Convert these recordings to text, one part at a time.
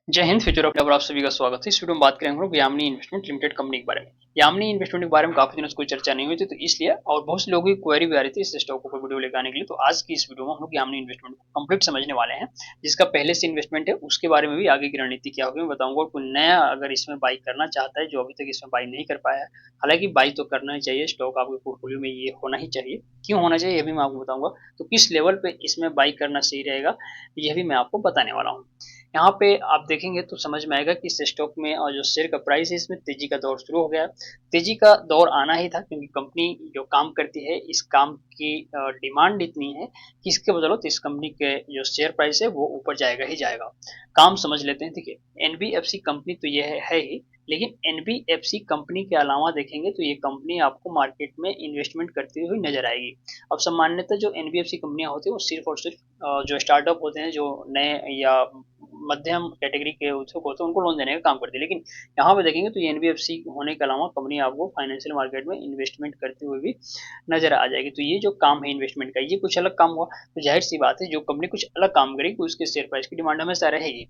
जय Hind. Future of develop आप सभी का स्वागत है। इस वीडियो में बात करेंगे हम लोग यामिनी इन्वेस्टमेंट लिमिटेड कंपनी के बारे में। यामिनी इन्वेस्टमेंट के बारे में काफी दिनों से कोई चर्चा नहीं हुई थी, तो इसलिए और बहुत से लोगों की क्वेरी भी आ रही थी इस स्टॉक को वीडियो लेकर आने के लिए। तो आज की इस वीडियो में हम लोग यामिनी इन्वेस्टमेंट को कंप्लीट समझने वाले हैं। जिसका पहले से इन्वेस्टमेंट है उसके बारे में भी आगे की रणनीति क्या होगी मैं बताऊंगा। और कोई नया अगर इसमें बाई करना चाहता है जो अभी तक इसमें बाई नहीं कर पाया है, हालांकि बाई तो करना ही चाहिए, स्टॉक आपके पोर्टफोलियो में ये होना ही चाहिए। क्यों होना चाहिए ये भी मैं आपको बताऊंगा। तो किस लेवल पे इसमें बाई करना सही रहेगा यह भी मैं आपको बताने वाला हूँ। यहाँ पे आप देखेंगे तो समझ में आएगा कि इस स्टॉक में और जो शेयर का प्राइस है इसमें तेजी का दौर शुरू हो गया। तेजी का दौर आना ही था क्योंकि कंपनी जो काम करती है इस काम की डिमांड इतनी है कि इसके बदौलत इस कंपनी के जो शेयर प्राइस है वो ऊपर जाएगा ही जाएगा। काम समझ लेते हैं। देखिए एनबीएफसी कंपनी तो ये है ही, लेकिन एनबीएफसी कंपनी के अलावा देखेंगे तो ये कंपनी आपको मार्केट में इन्वेस्टमेंट करती हुई नजर आएगी। अब सामान्यतः जो एनबीएफसी कंपनियां होती है वो सिर्फ और सिर्फ जो स्टार्टअप होते हैं, जो नए या मध्यम कैटेगरी के उत्सुक होते हैं उनको लोन देने का काम करती है। लेकिन यहाँ पे देखेंगे तो ये एनबीएफसी होने के अलावा कंपनी आपको फाइनेंशियल मार्केट में इन्वेस्टमेंट करते हुए भी नजर आ जाएगी। तो ये जो काम है इन्वेस्टमेंट का ये कुछ अलग काम हुआ, तो जाहिर सी बात है जो कंपनी कुछ अलग काम करेगी उसके शेयर प्राइस की डिमांड हमेशा रहेगी।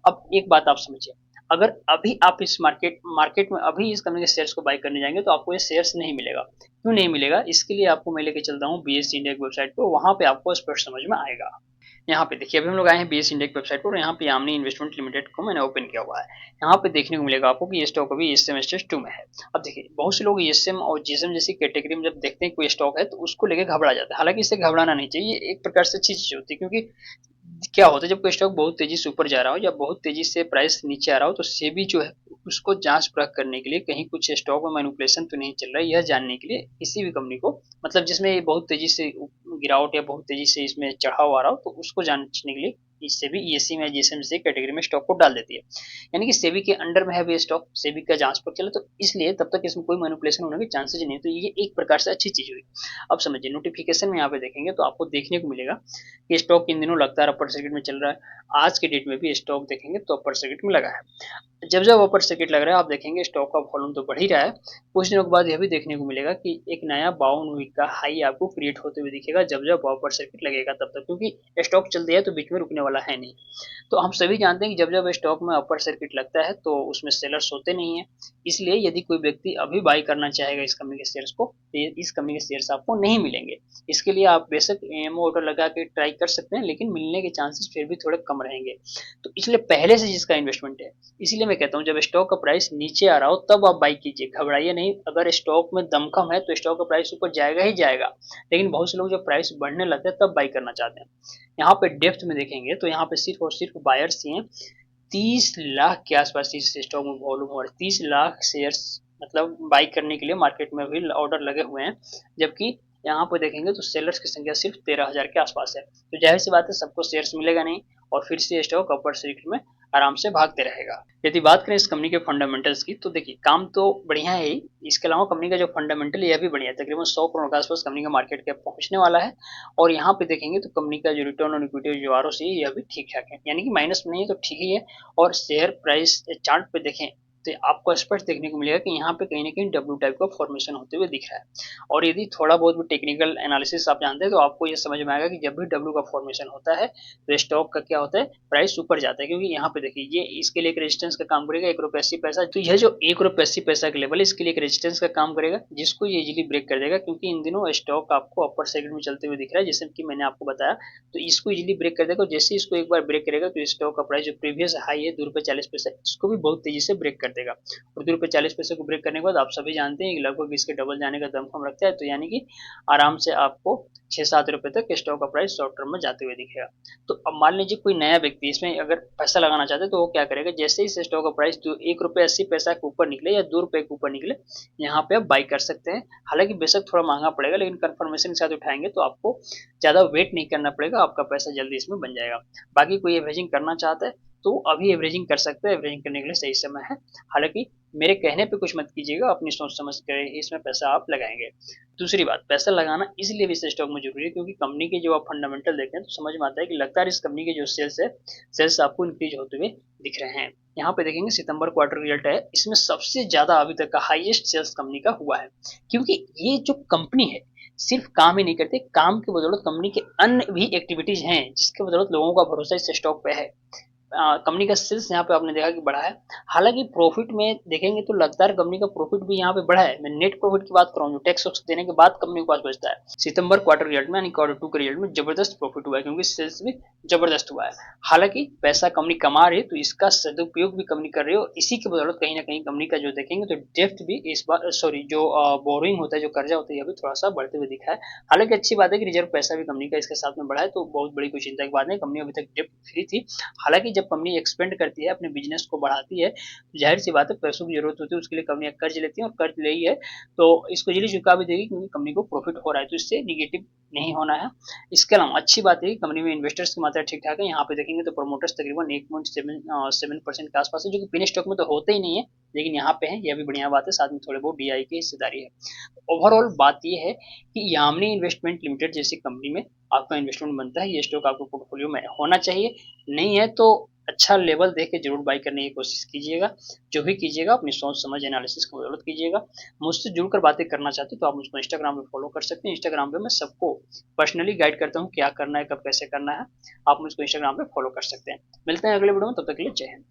अब एक बात आप समझिए, अगर अभी आप इस मार्केट में अभी इस कंपनी के शेयर्स को बाय करने जाएंगे तो आपको ये शेयर्स नहीं मिलेगा। क्यों नहीं मिलेगा, इसके लिए आपको मैं लेके चलता हूँ बीएसई इंडिया की वेबसाइट पर, वहां पे आपको स्पष्ट समझ में आएगा। यहाँ पे देखिए अभी हम लोग आए हैं बीएस इंडिया की वेबसाइट पर और यहाँ पे यामिनी इन्वेस्टमेंट लिमिटेड को मैंने ओपन किया हुआ है। यहाँ पे देखने को मिलेगा आपको कि ये स्टॉक अभी एसएम स्टेज 2 में है। अब देखिए बहुत से लोग एसएम और जीएसएम जैसी कैटेगरी में जब देखते हैं कोई स्टॉक है तो उसको लेकर घबरा जाता है। हालांकि इससे घबराना नहीं चाहिए, ये एक प्रकार से अच्छी चीज होती है। क्योंकि क्या होता है जब कोई स्टॉक बहुत तेजी से ऊपर जा रहा हो या बहुत तेजी से प्राइस नीचे आ रहा हो तो सेबी जो है उसको जांच परख करने के लिए कहीं कुछ स्टॉक में मैनिपुलेशन तो नहीं चल रहा है यह जानने के लिए किसी भी कंपनी को, मतलब जिसमें बहुत तेजी से गिरावट या बहुत तेजी से इसमें चढ़ाव आ रहा हो तो उसको जांचने के लिए इससे भी ईएससी में जीएसएम से कैटेगरी में स्टॉक को डाल देती है। यानी कि सेबी के अंडर में है भी स्टॉक, सेबी का जांच पर चले तो इसलिए तब तक इसमें कोई मैनिपुलेशन होने के चांसेस नहीं। तो ये एक प्रकार से अच्छी चीज हुई। अब समझिए नोटिफिकेशन में यहाँ पे देखेंगे तो आपको देखने को मिलेगा कि स्टॉक इन दिनों लगातार अपर सर्किट में चल रहा है। आज के डेट में भी स्टॉक देखेंगे तो अपर सर्किट में लगा है। जब जब अपर सर्किट लग रहा है आप देखेंगे स्टॉक का वॉल्यूम तो बढ़ ही रहा है। कुछ दिनों के बाद यह भी देखने को मिलेगा कि एक नया 52 वीक का हाई आपको क्रिएट होते हुए दिखेगा जब जब अपर सर्किट लगेगा तब तक, क्योंकि स्टॉक चल दिया है तो बीच में रुकने वाला है नहीं। तो हम सभी जानते हैं कि जब जब स्टॉक में अपर सर्किट लगता है तो उसमें सेलर्स होते नहीं है। इसलिए यदि कोई व्यक्ति अभी बाई करना चाहेगा इस कंपनी के शेयर्स को तो इस कंपनी के शेयर्स आपको नहीं मिलेंगे। इसके लिए आप बेशक एमओ ऑर्डर लगा के ट्राई कर सकते हैं लेकिन मिलने के चांसेस फिर भी थोड़े कम रहेंगे। तो इसलिए पहले से जिसका इन्वेस्टमेंट है, इसलिए मैं कहता हूँ जब स्टॉक का प्राइस नीचे आ रहा हो तब आप बाई कीजिए, घबराइए नहीं। अगर स्टॉक में दमखम है तो स्टॉक का प्राइस ऊपर जाएगा ही जाएगा। लेकिन बहुत से लोग जब प्राइस बढ़ने लगते हैं तब बाई करना चाहते हैं। यहाँ पे डेप्थ में देखेंगे तो यहाँ पे सिर्फ और सिर्फ बायर्स ही हैं। 30 लाख के आसपास इस स्टॉक में वॉल्यूम और 30 लाख शेयर्स मतलब बाई करने के लिए मार्केट में भी ऑर्डर लगे हुए हैं। जबकि यहाँ पर देखेंगे तो सेलर्स की संख्या सिर्फ 13,000 के आसपास है। तो जाहिर सी बात है सबको शेयर्स मिलेगा नहीं और फिर से स्टॉक अपर सर्किट में आराम से भागते रहेगा। यदि बात करें इस कंपनी के फंडामेंटल्स की तो देखिए काम तो बढ़िया है ही, इसके अलावा कंपनी का जो फंडामेंटल यह भी बढ़िया है। तकरीबन 100 करोड़ के आसपास कंपनी का मार्केट कैप पहुंचने वाला है। और यहाँ पे देखेंगे तो कंपनी का जो रिटर्न ऑन इक्विटी जो आरओसी है यह भी ठीक ठाक है, यानी कि माइनस में नहीं है तो ठीक ही है। और शेयर प्राइस चार्ट पे देखें तो आपको स्पष्ट देखने को मिलेगा कि यहाँ पे कहीं ना कहीं डब्ल्यू टाइप का फॉर्मेशन होते हुए दिख रहा है। और यदि थोड़ा बहुत भी टेक्निकल एनालिसिस आप जानते हैं तो आपको ये समझ में आएगा कि जब भी डब्ल्यू का फॉर्मेशन होता है तो स्टॉक का क्या होता है, प्राइस ऊपर जाता है। क्योंकि यहाँ पे देखिए ये इसके लिए एक रेजिस्टेंस का काम करेगा 1 रुपये 80 पैसा। तो यह जो 1 रुपये 80 पैसा का लेवल है इसके लिए एक रेजिस्टेंस का काम करेगा जिसको ये इजिली ब्रेक कर देगा। क्योंकि इन दिनों स्टॉक आपको अपर सेगमेंट में चलते हुए दिख रहा है जैसे कि मैंने आपको बताया। तो इसको इजिली ब्रेक कर देगा। जैसे इसको एक बार ब्रेक करेगा तो स्टॉक का प्राइस जो प्रीवियस हाई है 2 रुपये 40 पैसा इसको भी बहुत तेजी से ब्रेक कर देगा। और 2 रुपये 40 पैसे को ब्रेक करने के बाद आप सभी जानते हैं कि लगभग इसके डबल जाने का दमखम रखता है। तो यानी कि आराम से आपको 6-7 रुपए तक स्टॉक का प्राइस शॉर्ट टर्म में जाते हुए दिखेगा। तो अब मान लीजिए कोई नया व्यक्ति इसमें अगर पैसा लगाना चाहते हैं तो वो क्या करेगा, जैसे ही इस स्टॉक का प्राइस 1 रुपये 80 पैसा के ऊपर निकले या 2 रुपए के ऊपर निकले यहाँ पे आप बाई कर सकते हैं। हालांकि बेशक थोड़ा महंगा पड़ेगा लेकिन कंफर्मेशन के साथ उठाएंगे तो आपको ज्यादा वेट नहीं करना पड़ेगा, आपका पैसा जल्दी इसमें बन जाएगा। बाकी कोई एवरेजिंग करना चाहता है तो अभी एवरेजिंग कर सकते हैं, एवरेजिंग करने के लिए सही समय है। हालांकि मेरे कहने पे कुछ मत कीजिएगा, अपनी सोच समझ कर ही इसमें पैसा आप लगाएंगे। दूसरी बात, पैसा लगाना इसलिए भी इस स्टॉक में जरूरी है क्योंकि कंपनी के जो आप फंडामेंटल देखें तो समझ में आता है कि लगातार इस कंपनी के जो सेल्स है, सेल्स आपको इंक्रीज होते हुए दिख रहे हैं। यहाँ पे देखेंगे सितंबर क्वार्टर रिजल्ट है, इसमें सबसे ज्यादा अभी तक का हाईएस्ट सेल्स कंपनी का हुआ है। क्योंकि ये जो कंपनी है सिर्फ काम ही नहीं करते, काम की बदौलत कंपनी के अन्य भी एक्टिविटीज हैं जिसके बदौलत लोगों का भरोसा इस स्टॉक पे है। कंपनी का सेल्स यहाँ पे आपने देखा कि बढ़ा है। हालांकि प्रॉफिट में देखेंगे तो लगातार कंपनी का प्रॉफिट भी यहाँ पे बढ़ा है। मैं नेट प्रॉफिट की बात कर रहा हूँ, जो टैक्स वैक्स देने के बाद कंपनी के पास बचता है। सितंबर क्वार्टर रिजल्ट में यानी क्वार्टर 2 के रिजल्ट में जबरदस्त प्रॉफिट हुआ है, क्योंकि सेल्स भी जबरदस्त हुआ है। हालांकि पैसा कंपनी कमा रही है तो इसका सदुपयोग भी कंपनी कर रही है, और इसी की बदौलत कहीं ना कहीं कंपनी का जो देखेंगे तो डेप्थ भी इस बार, सॉरी, जो बोरोइंग होता है, जो कर्जा होता है, ये भी थोड़ा सा बढ़ते हुए दिखा है। हालांकि अच्छी बात है कि रिजर्व पैसा भी कंपनी का इसके साथ में बढ़ा है, तो बहुत बड़ी कोई चिंता की बात नहीं। कंपनी अभी तक डेप्थ फ्री थी। हालांकि जब कंपनी एक्सपेंड करती है, अपने बिजनेस को बढ़ाती है, तो जाहिर सी बात है पैसों की जरूरत होती है, उसके लिए कंपनी कर्ज लेती है, और कर्ज ले ही है तो इसको जल्दी चुका भी देगी, क्योंकि कंपनी को प्रॉफिट हो रहा है, तो इससे निगेटिव नहीं होना है। इसके अलावा अच्छी बात है कि कंपनी में इन्वेस्टर्स की मात्रा ठीक ठाक है। यहाँ पे देखेंगे तो प्रोमोटर्स तकरीबन 8.7% के आसपास है, जो कि पिन स्टॉक में तो होते ही नहीं है, लेकिन यहाँ पे है, यह भी बढ़िया बात है। साथ में थोड़े बहुत डीआई की हिस्सेदारी है। ओवरऑल बात यह है कि यामिनी इन्वेस्टमेंट लिमिटेड जैसी कंपनी में आपका इन्वेस्टमेंट बनता है। ये स्टॉक आपको पोर्टफोलियो में होना चाहिए। नहीं है तो अच्छा लेवल देख के जरूर बाई करने की कोशिश कीजिएगा। जो भी कीजिएगा अपनी सोच समझ एनालिसिस की बदौलत कीजिएगा। मुझसे जुड़कर बातें करना चाहते हो तो आप मुझको इंस्टाग्राम पे फॉलो कर सकते हैं। इंस्टाग्राम पे मैं सबको पर्सनली गाइड करता हूँ क्या करना है, कब कैसे करना है। आप मुझको इंस्टाग्राम पे फॉलो कर सकते हैं। मिलते हैं अगले वीडियो में, तब तक के लिए जय हिंद।